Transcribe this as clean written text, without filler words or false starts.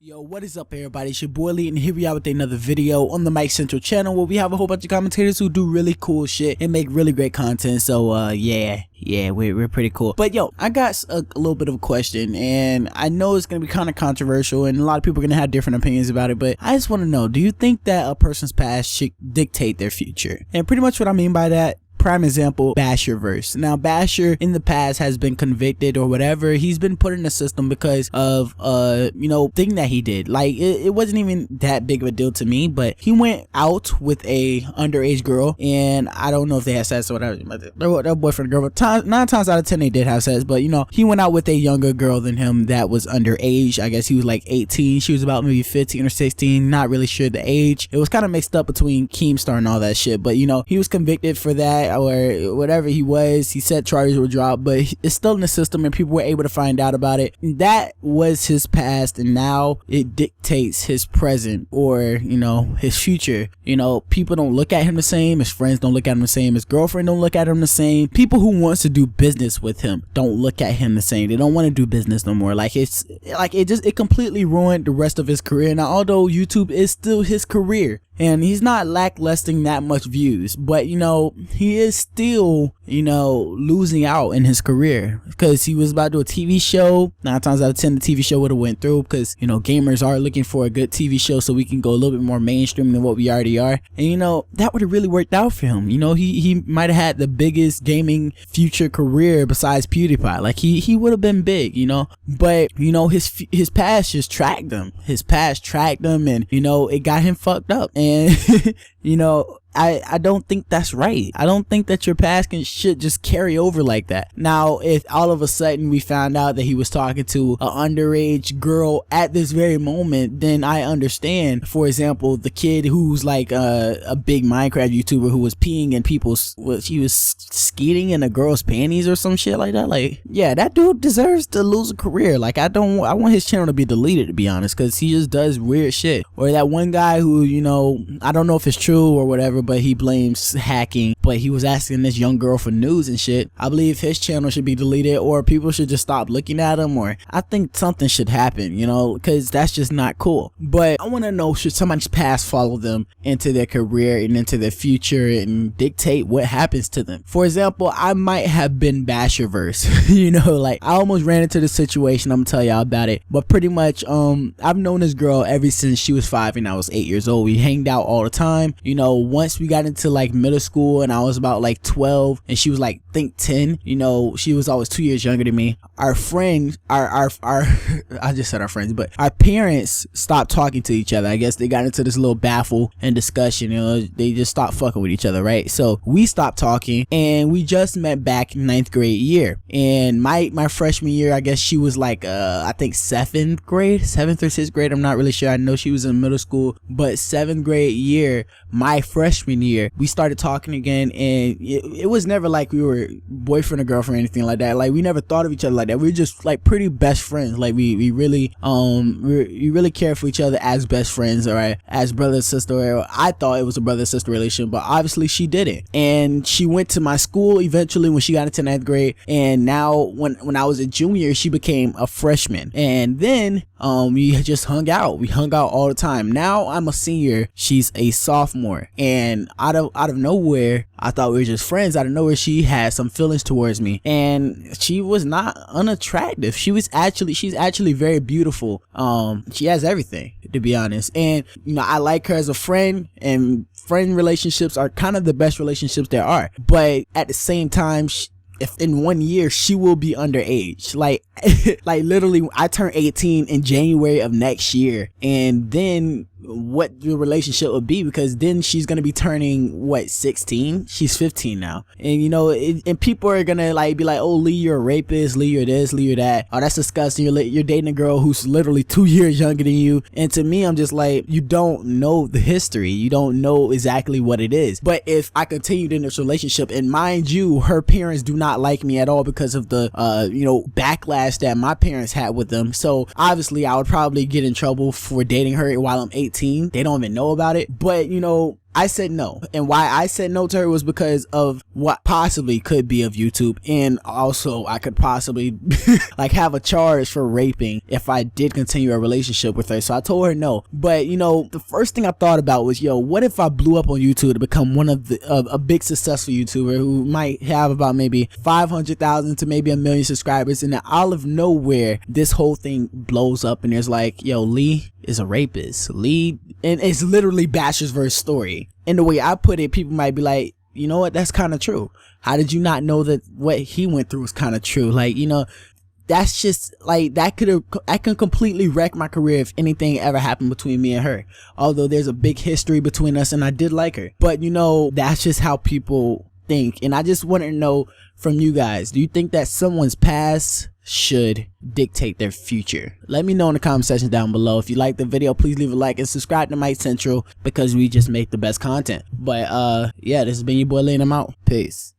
Yo, what is up everybody? It's your boy Lee, and here we are with another video on the Mike Central channel where we have a whole bunch of commentators who do really cool shit and make really great content. So yeah, we're pretty cool. But yo, I got a little bit of a question, and I know it's gonna be kind of controversial and a lot of people are gonna have different opinions about it, but I just want to know, do you think that a person's past should dictate their future? And pretty much what I mean by that, prime example, Basherverse. Now Basher in the past has been convicted or whatever. He's been put in the system because of thing that he did. Like it wasn't even that big of a deal to me, but he went out with a underage girl, and I don't know if they had sex or whatever. Their boyfriend and girl, but 9 times out of 10 they did have sex. But he went out with a younger girl than him that was underage. I guess he was like 18. She was about maybe 15 or 16. Not really sure the age. It was kind of mixed up between Keemstar and all that shit. But he was convicted for that, or whatever he was. He said charges were dropped, but it's still in the system and people were able to find out about it. That was his past, and now it dictates his present, or his future. People don't look at him the same. His friends don't look at him the same. His girlfriend don't look at him the same. People who wants to do business with him don't look at him the same. They don't want to do business no more. It completely ruined the rest of his career. Now, although YouTube is still his career and he's not lacklusting that much views, but he is still losing out in his career because he was about to do a TV show. 9 times out of 10 the TV show would have went through, because gamers are looking for a good TV show so we can go a little bit more mainstream than what we already are. And that would have really worked out for him. He might have had the biggest gaming future career besides PewDiePie. Like he would have been big, but his past just tracked him. His past tracked him, and it got him fucked up. And I don't think that's right. I don't think that your past should just carry over like that. Now, if all of a sudden we found out that he was talking to an underage girl at this very moment, then I understand. For example, the kid who's like a big Minecraft YouTuber who was peeing in people's, he was skeeting in a girl's panties or some shit like that. Like, yeah, that dude deserves to lose a career. Like, I want his channel to be deleted, to be honest, because he just does weird shit. Or that one guy who, I don't know if it's true or whatever, but he blames hacking, but he was asking this young girl for news and shit. I believe his channel should be deleted, or people should just stop looking at him, or I think something should happen, because that's just not cool. But I want to know, should somebody's past follow them into their career and into their future and dictate what happens to them? For example, I might have been Basherverse. Like, I almost ran into this situation. I'm gonna tell y'all about it. But pretty much I've known this girl ever since she was 5 and I was 8 years old. We hanged out all the time. Once we got into like middle school and I was about like 12 and she was like, I think 10, she was always 2 years younger than me. Our friends, our I just said our friends, but our parents stopped talking to each other. I guess they got into this little baffle and discussion. They just stopped fucking with each other, right? So we stopped talking, and we just met back in 9th grade year. And my freshman year, I guess she was like I think 7th or 6th grade. I'm not really sure. I know she was in middle school, but 7th grade year, my freshman year, we started talking again, and it was never like we were boyfriend or girlfriend or anything like that. Like, we never thought of each other like that. We were just like pretty best friends. Like, we really care for each other as best friends, or as brother and sister. Or I thought it was a brother sister relationship, but obviously she didn't. And she went to my school eventually when she got into 9th grade, and now when I was a junior, she became a freshman. And then we just hung out. We hung out all the time. Now I'm a senior, she's a sophomore, and out of nowhere, I thought we were just friends. Out of nowhere, she had some feelings towards me, and she was not unattractive. She's actually very beautiful. She has everything, to be honest. And I like her as a friend, and friend relationships are kind of the best relationships there are. But at the same time, if in 1 year she will be underage, like literally I turn 18 in January of next year, and then what the relationship would be, because then she's gonna be turning 16. She's 15 now, and and people are gonna be like, oh, Lee, you're a rapist, Lee, you're this, Lee, you're that, oh, that's disgusting, you're dating a girl who's literally 2 years younger than you. And to me, I'm just like, you don't know the history, you don't know exactly what it is. But if I continued in this relationship, and mind you, her parents do not like me at all because of the backlash that my parents had with them, so obviously I would probably get in trouble for dating her while I'm 18. They don't even know about it. But I said no. And why I said no to her was because of what possibly could be of YouTube, and also I could possibly like have a charge for raping if I did continue a relationship with her. So I told her no. But you know, the first thing I thought about was, yo, what if I blew up on YouTube to become one of the a big successful YouTuber who might have about maybe 500,000 to maybe 1 million subscribers, and then out of nowhere this whole thing blows up and there's like, yo, Lee is a rapist. Lee, and it's literally Basher's verse story. And the way I put it, people might be like, you know what, that's kind of true. How did you not know that what he went through was kind of true? Like, you know, that's just like, I can completely wreck my career if anything ever happened between me and her. Although there's a big history between us and I did like her. But you know, that's just how people think. And I just want to know from you guys, do you think that someone's past should dictate their future? Let me know in the comment section down below. If you like the video, please leave a like and subscribe to Mike Central, because we just make the best content. But yeah, this has been your boy Lee, and I'm out. Peace.